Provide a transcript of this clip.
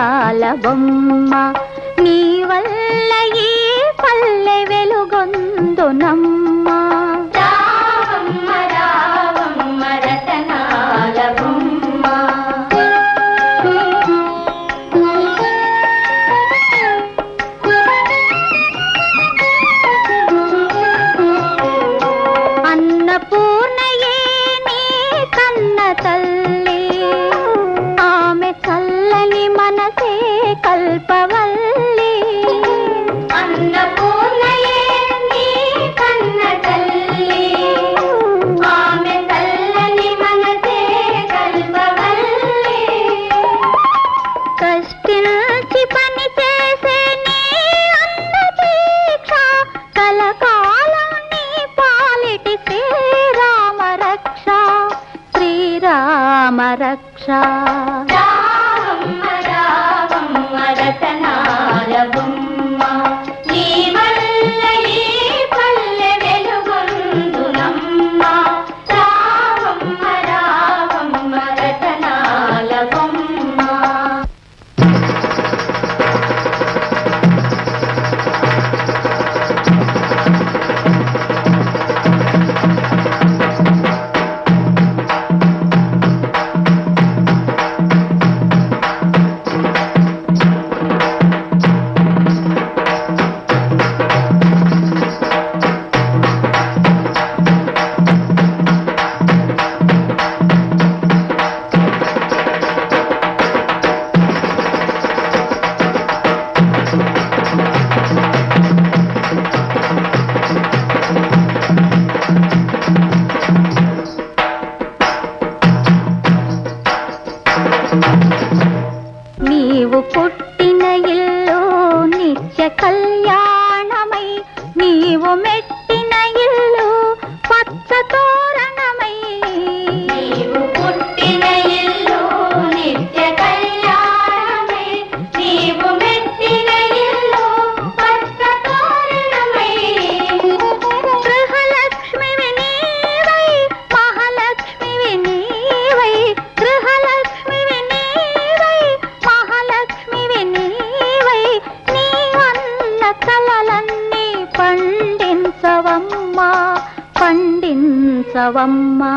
రతనాల బొమ్మ నీ వల్ల ఈ పల్లె వెలుగొందునమ్మ రావమ్మ రావమ్మ రతనాల బొమ్మ అన్నపూర్ణయే నీ కన్న తల్లి ఆమె చల్లని మనసే కల్పవల్లి అన్నపూర్ణయే నీ కన్న తల్లి ఆమె చల్లని మనసే కల్పవల్లి కష్టించి పని చేసే నీ అన్న దీక్ష కలకాలం నీ పాలిటి శ్రీరామ రక్ష శ్రీరామ రక్ష రావమ్మ రావమ్మ రతనాల బొమ్మ నీ వల్ల ఈ పల్లె వెలుగొందునమ్మ రావమ్మ రావమ్మ రతనాల బొమ్మ నీవు పుట్టిన ఇల్లు నిత్య కళ్యాణమై నీవు మెట్టిన ఇల్లు పచ్చ తోరణమై నీవు పుట్టిన ఇల్లు నిత్య కళ్యాణమై నీవు మెట్టిన ఇల్లు పచ్చ తోరణమై గృహలక్ష్మివి నీవై మహాలక్ష్మివి నీవై గృహలక్ష్మివి నీవై మహాలక్ష్మివి నీవై నీ అన్న కలలన్నీ పండించవమ్మా పండించవమ్మా